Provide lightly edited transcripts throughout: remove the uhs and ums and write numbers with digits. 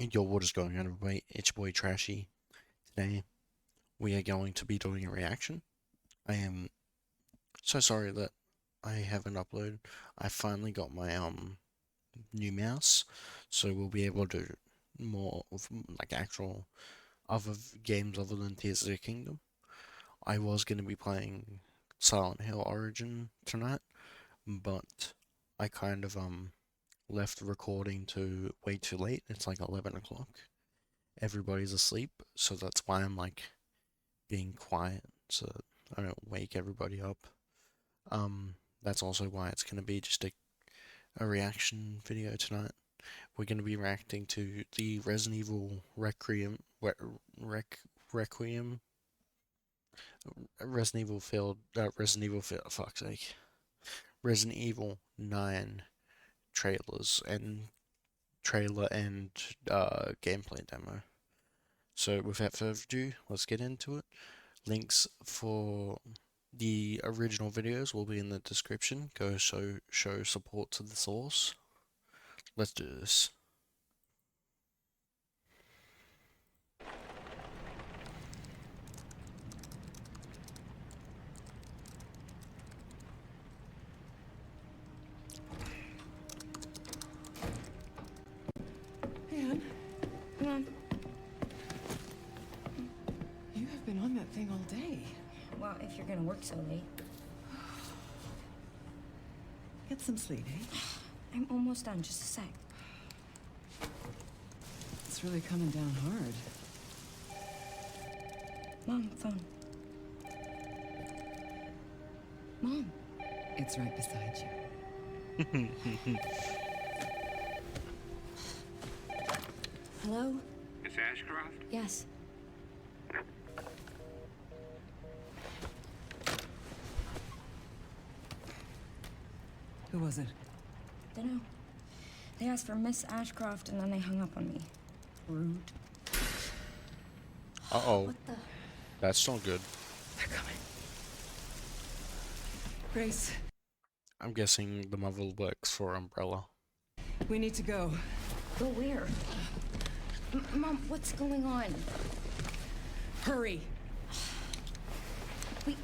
Yo, what is going on, everybody? It's your boy Trashy. Today, we are going to be doing a reaction. I am so sorry that I haven't uploaded. I finally got my new mouse, so we'll be able to do more of like actual other games other than Tears of the Kingdom. I was going to be playing Silent Hill Origin tonight, but I kind of left the recording to way too late. It's like 11 o'clock. Everybody's asleep, so that's why I'm like being quiet so I don't wake everybody up. That's also why it's gonna be just a reaction video tonight. We're gonna be reacting to the Resident Evil Requiem, fuck's sake, Resident Evil 9 trailers and trailer and gameplay demo. So without further ado, let's get into it. Links for the original videos will be in the description. Go show support to the source. Let's do this. Anne, Come on. you have been on that thing all day. Well, if you're gonna work so late. Get some sleep, eh? I'm almost done, just a sec. It's really coming down hard. Mom, phone. Mom. It's right beside you. Hello? Miss Ashcroft? Yes. Who was it? Dunno. They asked for Miss Ashcroft and then they hung up on me. Rude. Uh-oh. What the? That's not good. They're coming. Grace, I'm guessing the mother works for Umbrella. we need to go. Go where? Mom, what's going on? Hurry. Wait,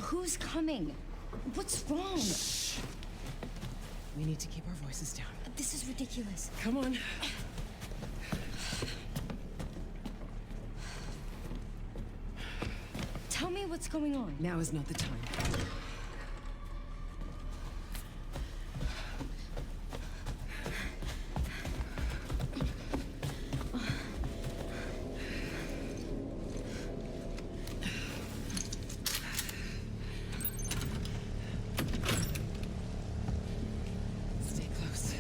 who's coming? What's wrong? We need to keep our voices down. This is ridiculous. Come on. Tell me what's going on. Now is not the time. Stay close.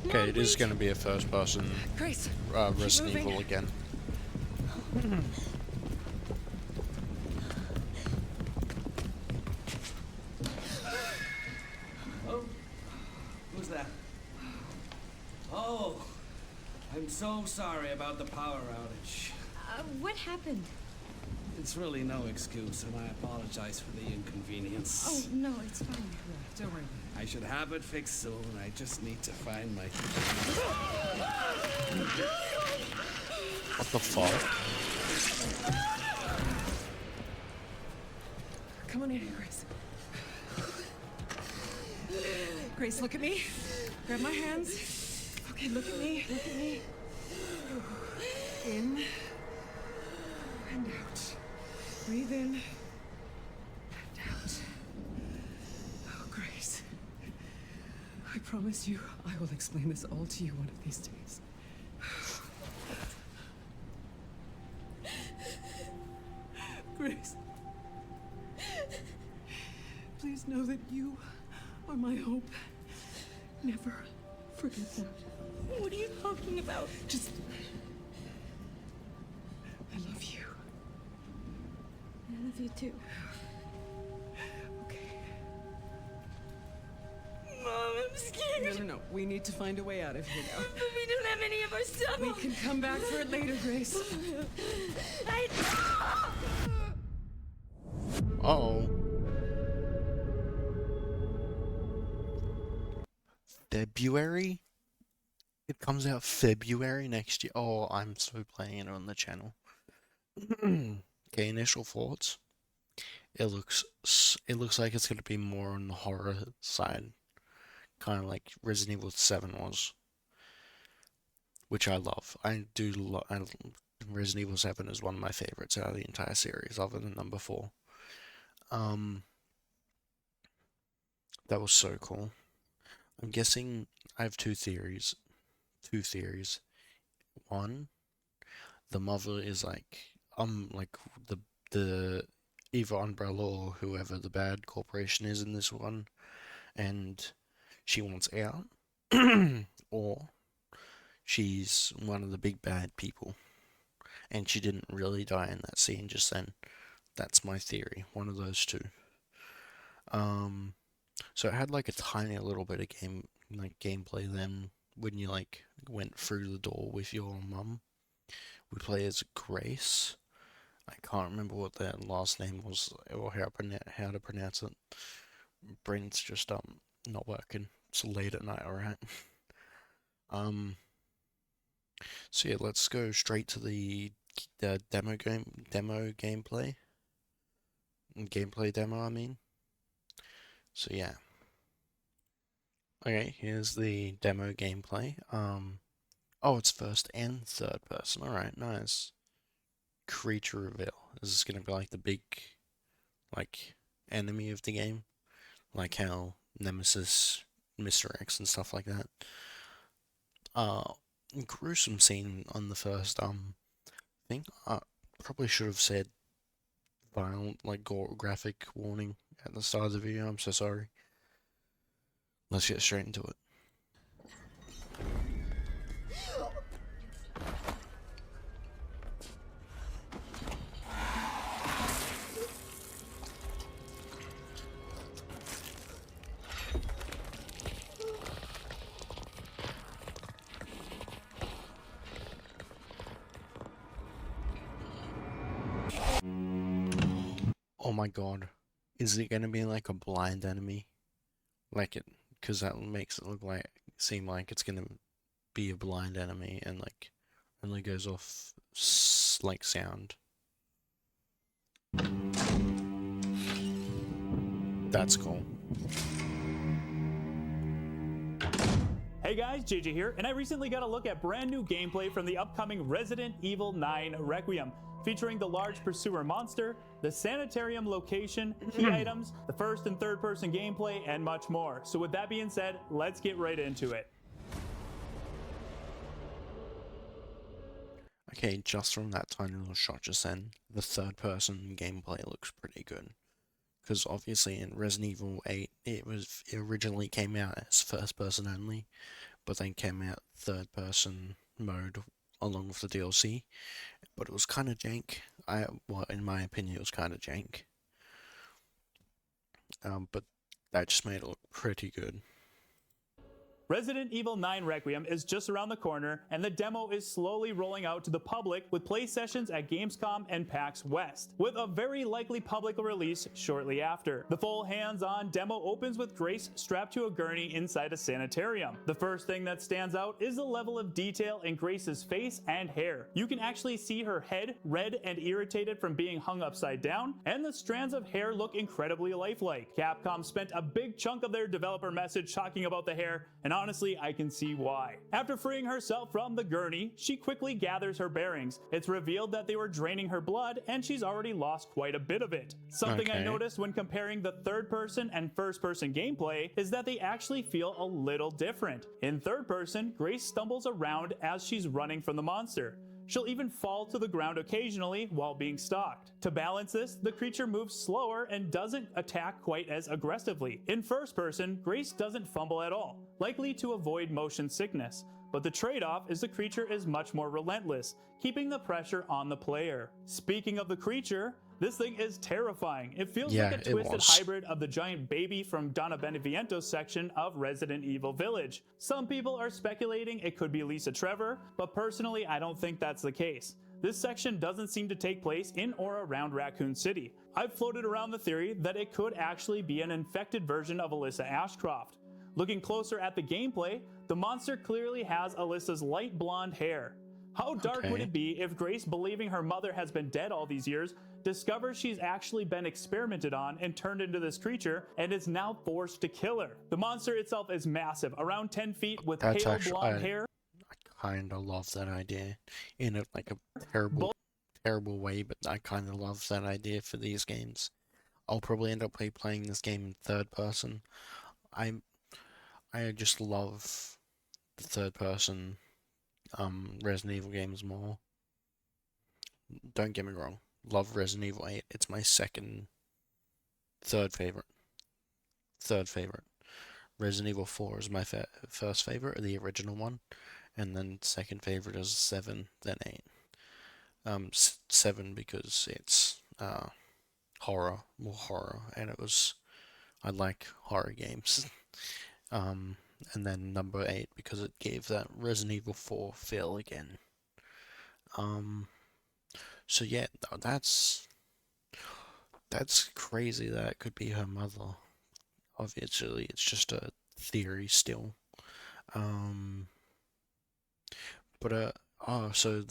Okay, it is gonna be a first person Grace, Resident moving. Evil again. Oh, who's that? Oh, I'm so sorry about the power outage. What happened? It's really no excuse, and I apologize for the inconvenience. Oh, no, it's fine. Don't worry. I should have it fixed soon. I just need to find my... What the fuck? Come on in here, Grace. Grace, look at me. Grab my hands. Okay, look at me. Look at me. In and out. Breathe in and out. Oh, Grace. I promise you, I will explain this all to you one of these days. Grace. Please know that you are my hope. Never forget that. What are you talking about? Just... I love you. I love you too. Okay. Mom, I'm scared. No. We need to find a way out of here now. But we don't have any of our stuff. We can come back for it later, Grace. Uh-oh. February? It comes out February next year. Oh, I'm so playing it on the channel. Okay, initial thoughts. It looks like it's gonna be more on the horror side, kind of like Resident Evil 7 was, which I love. I do love. Resident Evil 7 is one of my favorites out of the entire series, other than number 4. Um, that was so cool. I'm guessing I have two theories. Two theories. One, the mother is like the either Umbrella or whoever the bad corporation is in this one, and she wants out, or she's one of the big bad people, and she didn't really die in that scene just then. That's my theory. One of those two. Um, so it had like a tiny little bit of gameplay then when you like went through the door with your mum. We play as Grace. I can't remember what that last name was or how to pronounce it. Brain's just not working. It's late at night, alright. Um so yeah, let's go straight to the gameplay. Gameplay demo, I mean. So yeah. Okay, here's the demo gameplay. Oh, it's first and third person. Alright, nice. Creature reveal. Is this gonna be like the big like enemy of the game? Like how Nemesis, Mr. X and stuff like that. Uh Gruesome scene on the first thing. Probably should have said violent, like gore graphic warning at the start of the video. I'm so sorry. Let's get straight into it. Oh my god. Is it gonna be like a blind enemy? Like it, because that makes it seem like it's gonna be a blind enemy and like only goes off like sound. That's cool. Hey guys, JJ here, and I recently got a look at brand new gameplay from the upcoming Resident Evil 9 Requiem, featuring the large pursuer monster, the Sanitarium location, key items, the first and third person gameplay, and much more. So with that being said, let's get right into it. Okay, just from that tiny little shot just then, the third person gameplay looks pretty good. Because obviously in Resident Evil 8, it originally came out as first person only, but then came out third person mode along with the DLC. But it was kind of jank. Well, in my opinion, it was kind of jank. But that just made it look pretty good. Resident Evil 9 Requiem is just around the corner, and the demo is slowly rolling out to the public with play sessions at Gamescom and PAX West, with a very likely public release shortly after. The full hands-on demo opens with Grace strapped to a gurney inside a sanitarium. The first thing that stands out is the level of detail in Grace's face and hair. You can actually see her head red and irritated from being hung upside down, and the strands of hair look incredibly lifelike. Capcom spent a big chunk of their developer message talking about the hair, and honestly, I can see why. After freeing herself from the gurney, she quickly gathers her bearings. It's revealed that they were draining her blood, and she's already lost quite a bit of it. Something I noticed when comparing the third person and first person gameplay is that they actually feel a little different. In third person, Grace stumbles around as she's running from the monster. She'll even fall to the ground occasionally while being stalked. To balance this, the creature moves slower and doesn't attack quite as aggressively. In first person, Grace doesn't fumble at all, likely to avoid motion sickness. But the trade-off is the creature is much more relentless, keeping the pressure on the player. Speaking of the creature, this thing is terrifying. It feels like a twisted hybrid of the giant baby from Donna Beneviento's section of Resident Evil Village. Some people are speculating it could be Lisa Trevor, but personally I don't think that's the case. This section doesn't seem to take place in or around Raccoon City. I've floated around the theory that it could actually be an infected version of Alyssa Ashcroft. Looking closer at the gameplay, the monster clearly has Alyssa's light blonde hair. How dark would Okay. it be if Grace, believing her mother has been dead all these years, discovers she's actually been experimented on and turned into this creature and is now forced to kill her? The monster itself is massive, around 10 feet with That's pale actually, blonde hair. I kind of love that idea in a terrible way, but I kind of love that idea for these games. I'll probably end up playing this game in third person. I just love the third person Resident Evil games more. Don't get me wrong, love Resident Evil 8. It's my third favorite. Resident Evil 4 is my first favorite, the original one, and then second favorite is 7, then 8. 7 because it's more horror, and I like horror games. And then number 8 because it gave that Resident Evil 4 feel again. So yeah, that's crazy that it could be her mother. Obviously, it's just a theory still. So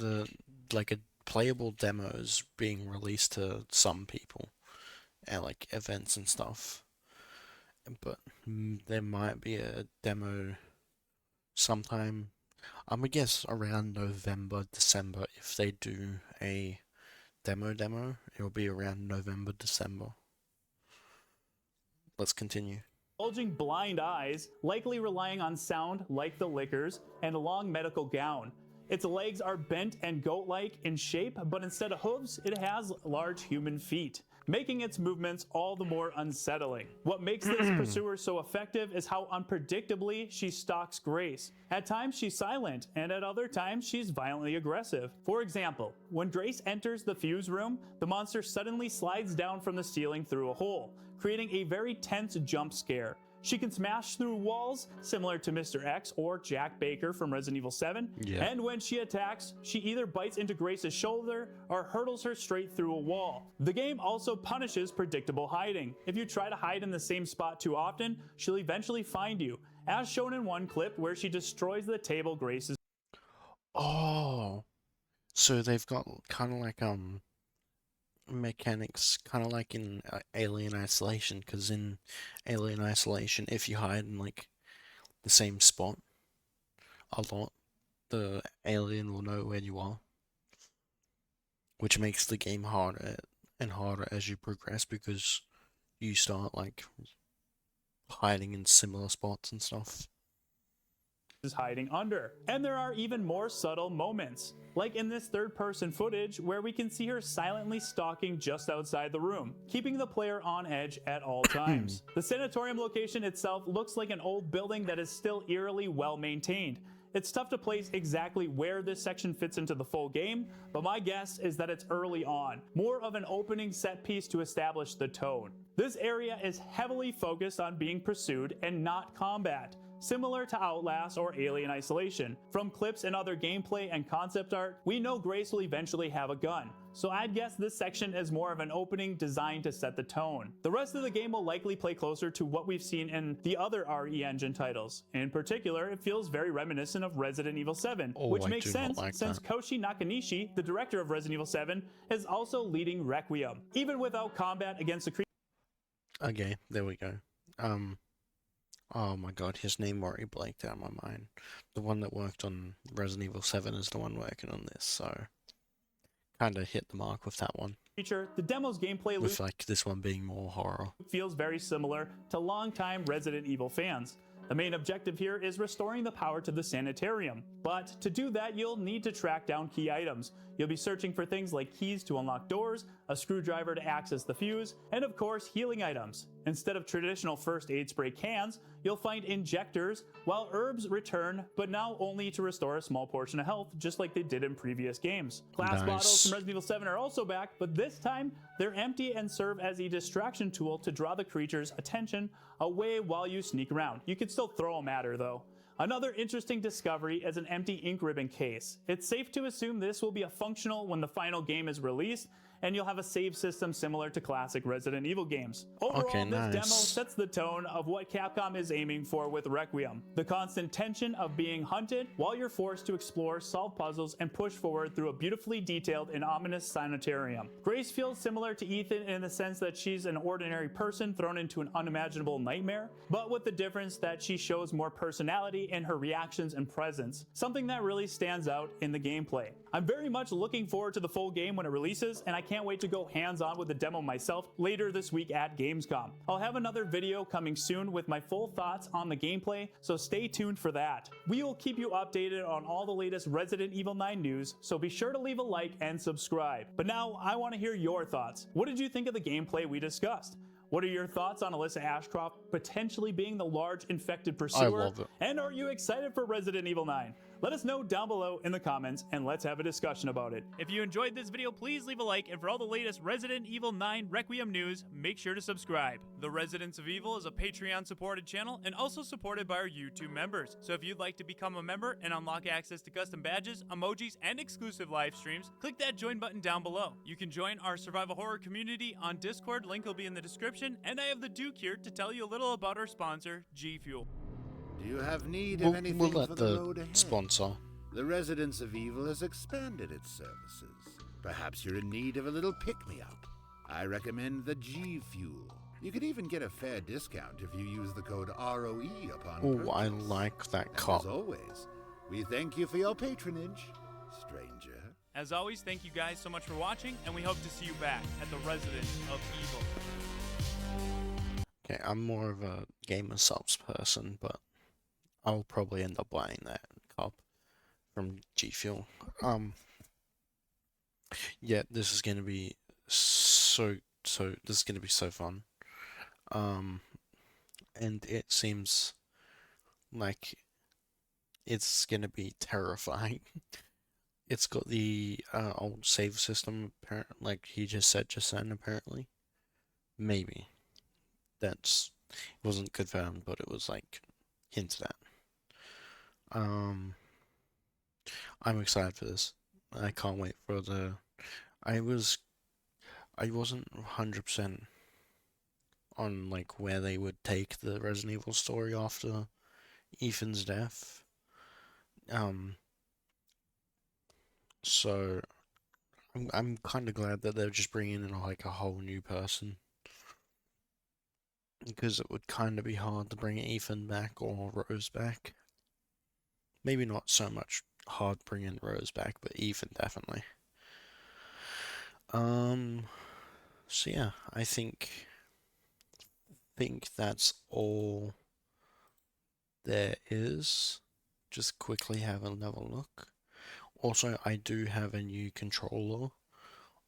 a playable demo is being released to some people at like events and stuff. But there might be a demo sometime, I'm gonna guess around November, December. If they do a demo, it'll be around November, December. Let's continue. Bulging blind eyes, likely relying on sound like the Lickers, and a long medical gown. Its legs are bent and goat-like in shape, but instead of hooves, it has large human feet, making its movements all the more unsettling. What makes this pursuer so effective is how unpredictably she stalks Grace. At times she's silent, and at other times she's violently aggressive. For example, when Grace enters the fuse room, the monster suddenly slides down from the ceiling through a hole, creating a very tense jump scare. She can smash through walls, similar to Mr. X or Jack Baker from Resident Evil 7. Yeah. And when she attacks, she either bites into Grace's shoulder or hurdles her straight through a wall. The game also punishes predictable hiding. If you try to hide in the same spot too often, she'll eventually find you, as shown in one clip where she destroys the table Grace is. Oh, so they've got kind of like mechanics, kind of like in Alien Isolation, because in Alien Isolation, if you hide in like the same spot a lot, the alien will know where you are, which makes the game harder and harder as you progress, because you start like hiding in similar spots and stuff. Is hiding under. And there are even more subtle moments, like in this third-person footage where we can see her silently stalking just outside the room, keeping the player on edge at all times. The Sanitarium location itself looks like an old building that is still eerily well maintained. It's tough to place exactly where this section fits into the full game, but my guess is that it's early on, more of an opening set piece to establish the tone. This area is heavily focused on being pursued and not combat, similar to Outlast or Alien Isolation. From clips and other gameplay and concept art, we know Grace will eventually have a gun, so I'd guess this section is more of an opening designed to set the tone. The rest of the game will likely play closer to what we've seen in the other RE Engine titles. In particular, it feels very reminiscent of Resident Evil 7, which makes sense since Koshi Nakanishi, the director of Resident Evil 7, is also leading Requiem, even without combat against the creatures. Okay, there we go. Oh my god, his name already blanked out of my mind. The one that worked on Resident Evil 7 is the one working on this, so kinda hit the mark with that one. The demo's gameplay loop With like this one being more horror. feels very similar to longtime Resident Evil fans. The main objective here is restoring the power to the Sanitarium, but to do that you'll need to track down key items. You'll be searching for things like keys to unlock doors, a screwdriver to access the fuse, and of course healing items. Instead of traditional first aid spray cans, you'll find injectors, while herbs return, but now only to restore a small portion of health, just like they did in previous games. Glass bottles from Resident Evil 7 are also back, but this time they're empty and serve as a distraction tool to draw the creature's attention away while you sneak around. You can still throw them at her though. Another interesting discovery is an empty ink ribbon case. It's safe to assume this will be functional when the final game is released, and you'll have a save system similar to classic Resident Evil games. Overall, Okay, this demo nice. sets the tone of what Capcom is aiming for with Requiem. The constant tension of being hunted while you're forced to explore, solve puzzles, and push forward through a beautifully detailed and ominous sanitarium. Grace feels similar to Ethan in the sense that she's an ordinary person thrown into an unimaginable nightmare, but with the difference that she shows more personality in her reactions and presence, something that really stands out in the gameplay. I'm very much looking forward to the full game when it releases, and I can't wait to go hands-on with the demo myself later this week at Gamescom. I'll have another video coming soon with my full thoughts on the gameplay, so stay tuned for that. We will keep you updated on all the latest Resident Evil 9 news, so be sure to leave a like and subscribe. But now, I want to hear your thoughts. What did you think of the gameplay we discussed? What are your thoughts on Alyssa Ashcroft potentially being the large infected pursuer? I love it. And are you excited for Resident Evil 9? Let us know down below in the comments and let's have a discussion about it. If you enjoyed this video, please leave a like, and for all the latest Resident Evil 9 Requiem news, make sure to subscribe. The Residents of Evil is a Patreon supported channel and also supported by our YouTube members. So if you'd like to become a member and unlock access to custom badges, emojis, and exclusive live streams, click that join button down below. You can join our survival horror community on Discord, link will be in the description, and I have the Duke here to tell you a little about our sponsor, G Fuel. Do you have need of anything We'll for let the road the ahead? sponsor. The Residents of Evil has expanded its services. Perhaps you're in need of a little pick-me-up. I recommend the G Fuel. You can even get a fair discount if you use the code ROE upon purchase. Oh, I like that And cop. as always, we thank you for your patronage, stranger. As always, thank you guys so much for watching, and we hope to see you back at the Resident of Evil. Okay, I'm more of a gamer subs person, but I'll probably end up buying that cop from G Fuel. Yeah, this is gonna be so this is gonna be so fun. And it seems like it's gonna be terrifying. It's got the old save system, like he just said just then, apparently. Maybe. It wasn't confirmed, but it was like hinted at. I'm excited for this. I can't wait for the. I wasn't 100% on like where they would take the Resident Evil story after Ethan's death. So I'm kind of glad that they're just bringing in like a whole new person, because it would kind of be hard to bring Ethan back or Rose back. Maybe not so much hard bringing Rose back, but Ethan definitely. So yeah, I think that's all there is. Just quickly have another look. Also, I do have a new controller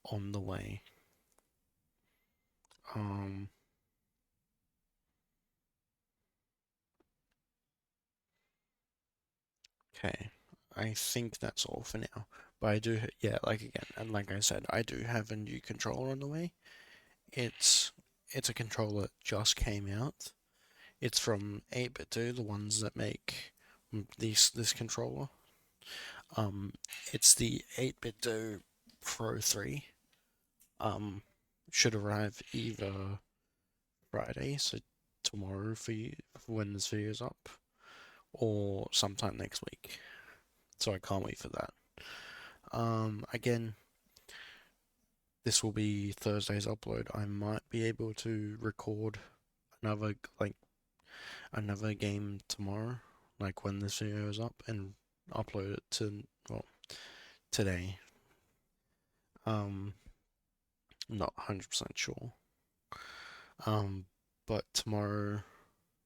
on the way. Okay, I think that's all for now. But I do, yeah, like again, and like I said, I do have a new controller on the way. It's a controller that just came out. It's from 8BitDo, the ones that make this controller. It's the 8BitDo Pro 3. Should arrive either Friday, so tomorrow for you, when this video is up, or sometime next week. So I can't wait for that. Again, this will be Thursday's upload. I might be able to record another game tomorrow, like when this video is up, and upload it to, well, today. Not 100% sure. But tomorrow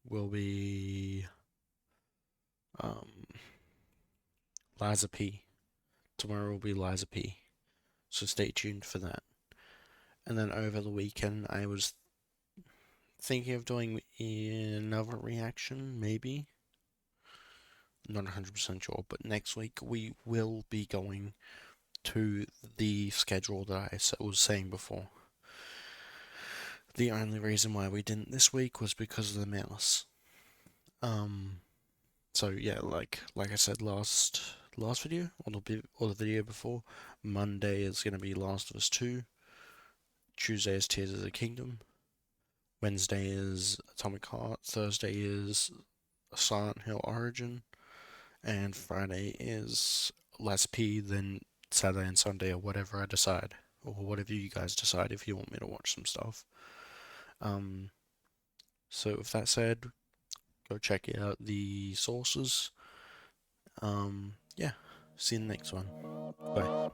will be Liza P. Tomorrow will be Liza P. So stay tuned for that. And then over the weekend, I was thinking of doing another reaction, maybe. Not 100% sure, but next week we will be going to the schedule that I was saying before. The only reason why we didn't this week was because of the mouse. So yeah, like I said last video, or the video before, Monday is gonna be Last of Us 2. Tuesday is Tears of the Kingdom. Wednesday is Atomic Heart. Thursday is Silent Hill Origin. And Friday is Last P. Then Saturday and Sunday or whatever I decide. Or whatever you guys decide if you want me to watch some stuff. So with that said, go check out the sources. Yeah, see you in the next one. Bye.